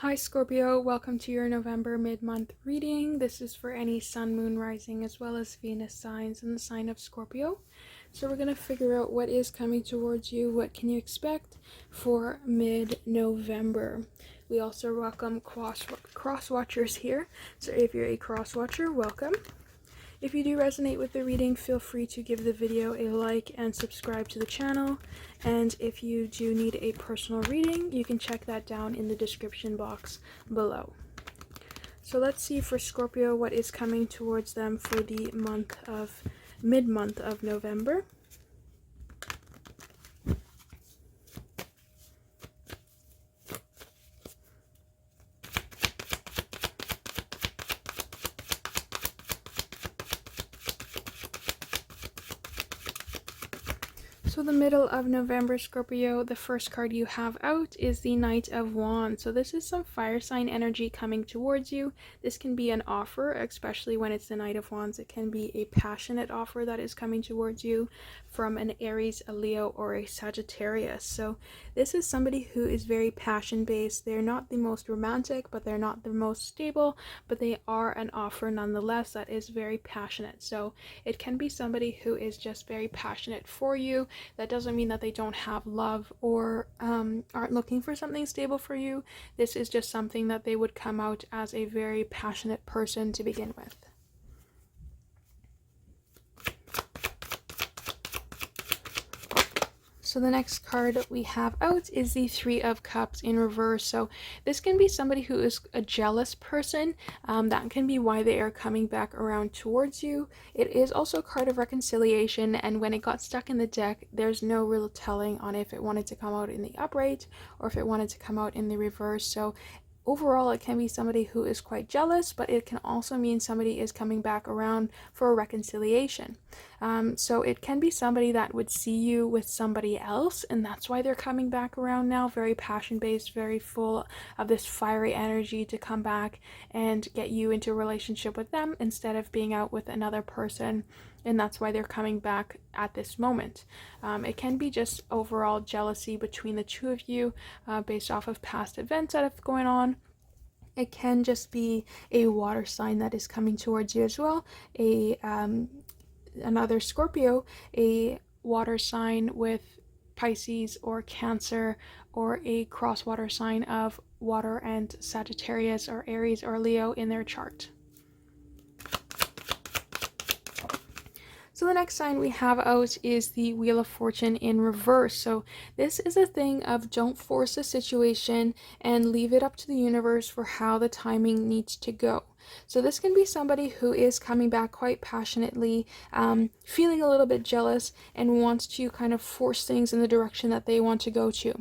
Hi Scorpio, welcome to your November mid-month reading. This is for any sun, moon, rising, as well as Venus signs in the sign of Scorpio. So we're going to figure out what is coming towards you, what can you expect for mid-November. We also welcome cross-watchers here. So if you're a cross-watcher, welcome. If you do resonate with the reading, feel free to give the video a like and subscribe to the channel. And if you do need a personal reading, you can check that down in the description box below. So let's see for Scorpio what is coming towards them for the mid-month of November. So the middle of November, Scorpio, the first card you have out is the Knight of Wands. So this is some fire sign energy coming towards you. This can be an offer, especially when it's the Knight of Wands. It can be a passionate offer that is coming towards you from an Aries, a Leo, or a Sagittarius. So this is somebody who is very passion-based. They're not the most romantic, but they're not the most stable, but they are an offer nonetheless that is very passionate. So it can be somebody who is just very passionate for you. That doesn't mean that they don't have love or aren't looking for something stable for you. This is just something that they would come out as a very passionate person to begin with. So the next card we have out is the Three of Cups in reverse. So this can be somebody who is a jealous person. That can be why they are coming back around towards you. It is also a card of reconciliation, and when it got stuck in the deck, there's no real telling on if it wanted to come out in the upright or if it wanted to come out in the reverse. So overall, it can be somebody who is quite jealous, but it can also mean somebody is coming back around for a reconciliation. So it can be somebody that would see you with somebody else, and that's why they're coming back around now, very passion-based, very full of this fiery energy to come back and get you into a relationship with them instead of being out with another person. And that's why they're coming back at this moment. It can be just overall jealousy between the two of you based off of past events that have going on. It can just be a water sign that is coming towards you as well. Another Scorpio, a water sign with Pisces or Cancer, or a cross water sign of water and Sagittarius or Aries or Leo in their chart. So the next sign we have out is the Wheel of Fortune in reverse. So this is a thing of don't force a situation and leave it up to the universe for how the timing needs to go. So this can be somebody who is coming back quite passionately, feeling a little bit jealous and wants to kind of force things in the direction that they want to go to.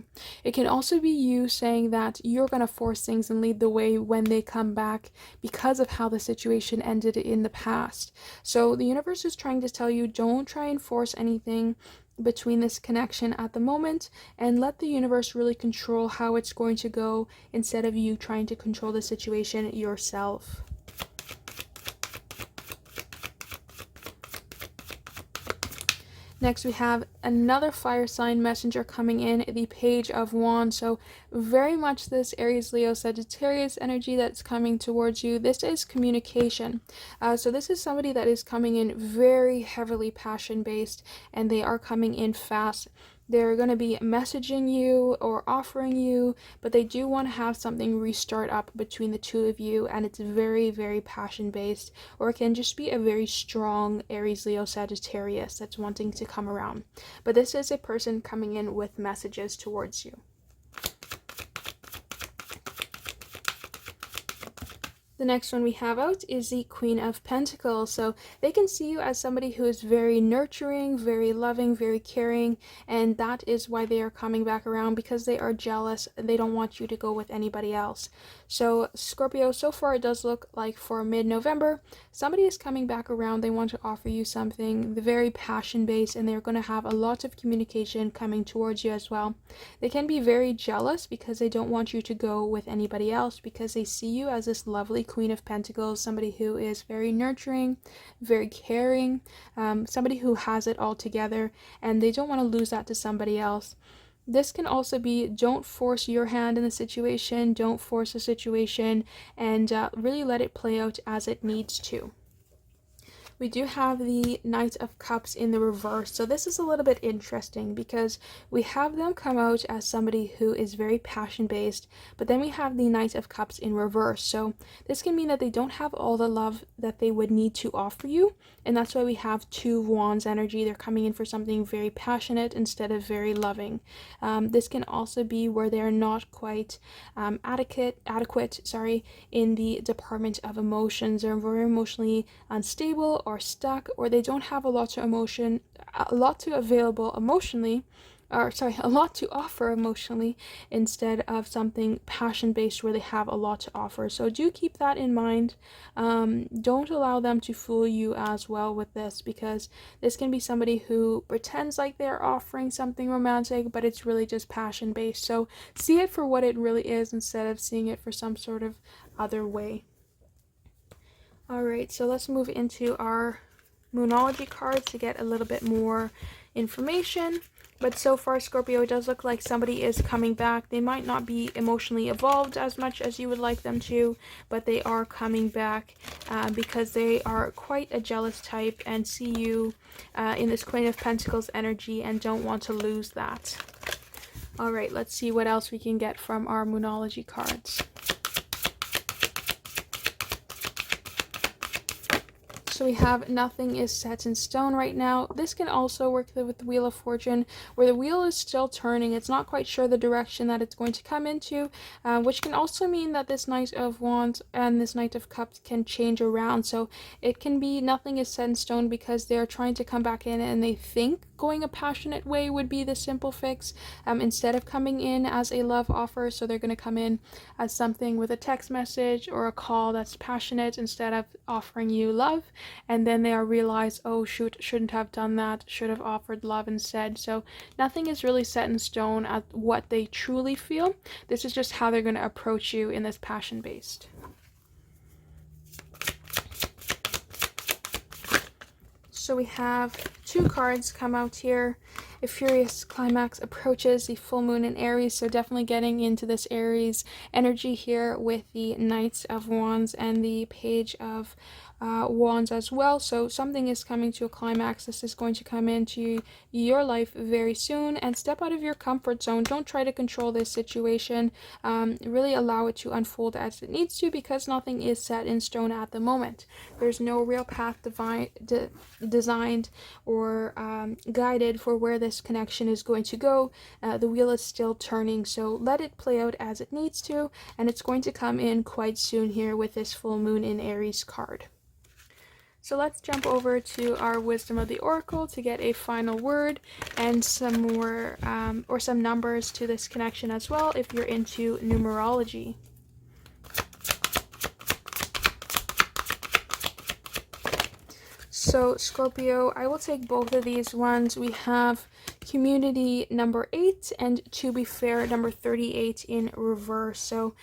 It can also be you saying that you're going to force things and lead the way when they come back because of how the situation ended in the past. So the universe is trying to tell you, don't try and force anything between this connection at the moment, and let the universe really control how it's going to go instead of you trying to control the situation yourself. Next, we have another fire sign messenger coming in, the Page of Wands. So very much this Aries, Leo, Sagittarius energy that's coming towards you. This is communication. So this is somebody that is coming in very heavily passion-based, and they are coming in fast. They're going to be messaging you or offering you, but they do want to have something restart up between the two of you, and it's very, very passion-based. Or it can just be a very strong Aries, Leo, Sagittarius that's wanting to come around. But this is a person coming in with messages towards you. The next one we have out is the Queen of Pentacles. So they can see you as somebody who is very nurturing, very loving, very caring, and that is why they are coming back around, because they are jealous and they don't want you to go with anybody else. So Scorpio, so far it does look like for mid-November, somebody is coming back around. They want to offer you something very passion-based, and they're going to have a lot of communication coming towards you as well. They can be very jealous because they don't want you to go with anybody else, because they see you as this lovely Queen of Pentacles, somebody who is very nurturing, very caring, somebody who has it all together, and they don't want to lose that to somebody else. This can also be don't force your hand in the situation, don't force the situation, and really let it play out as it needs to. We do have the Knight of Cups in the reverse. So this is a little bit interesting because we have them come out as somebody who is very passion-based, but then we have the Knight of Cups in reverse. So this can mean that they don't have all the love that they would need to offer you, and that's why we have two Wands energy. They're coming in for something very passionate instead of very loving. This can also be where they're not quite adequate, in the department of emotions. They're very emotionally unstable or stuck, or they don't have a lot to offer emotionally, instead of something passion based where they have a lot to offer. So do keep that in mind. Don't allow them to fool you as well with this, because this can be somebody who pretends like they're offering something romantic, but it's really just passion based. So see it for what it really is instead of seeing it for some sort of other way. Alright, so let's move into our Moonology cards to get a little bit more information. But so far, Scorpio, it does look like somebody is coming back. They might not be emotionally evolved as much as you would like them to, but they are coming back because they are quite a jealous type and see you in this Queen of Pentacles energy and don't want to lose that. Alright, let's see what else we can get from our Moonology cards. So we have nothing is set in stone right now. This can also work with the Wheel of Fortune, where the wheel is still turning. It's not quite sure the direction that it's going to come into, which can also mean that this Knight of Wands and this Knight of Cups can change around. So it can be nothing is set in stone because they're trying to come back in and they think going a passionate way would be the simple fix, instead of coming in as a love offer. So they're going to come in as something with a text message or a call that's passionate instead of offering you love. And then they realize, oh shoot, shouldn't have done that, should have offered love instead. So nothing is really set in stone at what they truly feel. This is just how they're going to approach you in this passion based. So we have two cards come out here. A furious climax approaches the full moon in Aries, so definitely getting into this Aries energy here with the Knights of Wands and the Page of Wands as well. So something is coming to a climax. This is going to come into your life very soon, and step out of your comfort zone. Don't try to control this situation. Really allow it to unfold as it needs to, because nothing is set in stone at the moment. There's no real path designed or guided for where this connection is going to go. The wheel is still turning, so let it play out as it needs to, and it's going to come in quite soon here with this full moon in Aries card. So let's jump over to our Wisdom of the Oracle to get a final word and some more or some numbers to this connection as well if you're into numerology. So Scorpio, I will take both of these ones. We have Community number 8 and To Be Fair number 38 in reverse. So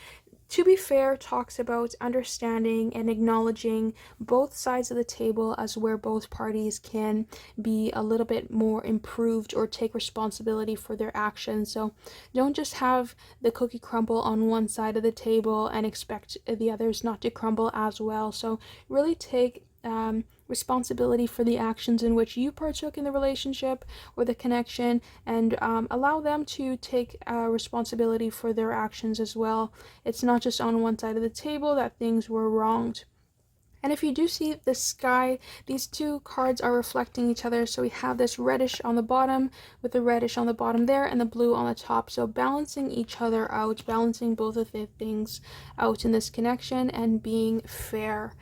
To Be Fair talks about understanding and acknowledging both sides of the table as where both parties can be a little bit more improved or take responsibility for their actions. So don't just have the cookie crumble on one side of the table and expect the others not to crumble as well. So really take responsibility for the actions in which you partook in the relationship or the connection, and allow them to take responsibility for their actions as well. It's not just on one side of the table that things were wronged. And if you do see the sky, these two cards are reflecting each other. So we have this reddish on the bottom with the reddish on the bottom there and the blue on the top. So balancing each other out, balancing both of the things out in this connection and being fair.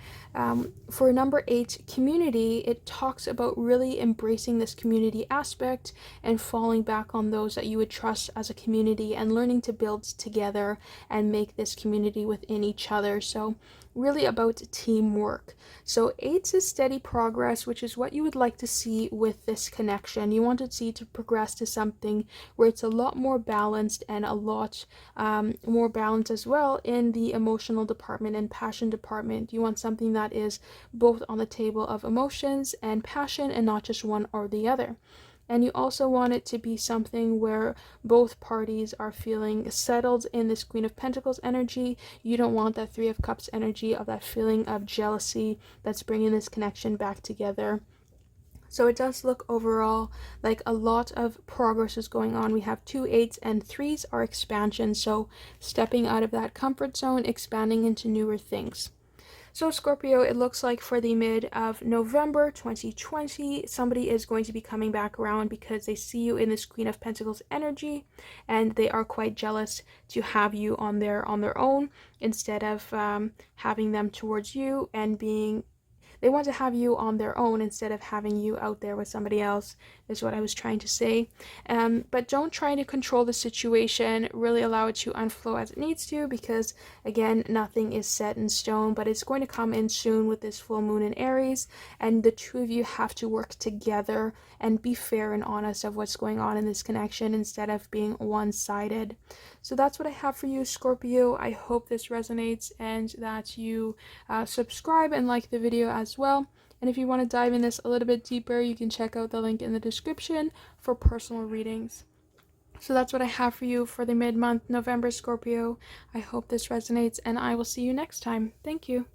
For number 8, community, it talks about really embracing this community aspect and falling back on those that you would trust as a community and learning to build together and make this community within each other. So really about teamwork. So 8 is steady progress, which is what you would like to see with this connection. You want to see to progress to something where it's a lot more balanced and a lot more balanced as well in the emotional department and passion department. You want something that is both on the table of emotions and passion and not just one or the other. And you also want it to be something where both parties are feeling settled in this Queen of Pentacles energy. You don't want that Three of Cups energy of that feeling of jealousy that's bringing this connection back together. So it does look overall like a lot of progress is going on. We have 2 8s and 3s are expansion, so stepping out of that comfort zone, expanding into newer things. So Scorpio, it looks like for the mid of November 2020, somebody is going to be coming back around because they see you in this Queen of Pentacles energy, and they are quite jealous to have you on their own instead of having them towards you, and they want to have you on their own instead of having you out there with somebody else, is what I was trying to say. But don't try to control the situation. Really allow it to unflow as it needs to, because again, nothing is set in stone, but it's going to come in soon with this full moon in Aries, and the two of you have to work together and be fair and honest of what's going on in this connection instead of being one-sided. So that's what I have for you, Scorpio. I hope this resonates and that you subscribe and like the video as well. And if you want to dive in this a little bit deeper, you can check out the link in the description for personal readings. So that's what I have for you for the mid-month November, Scorpio. I hope this resonates, and I will see you next time. Thank you.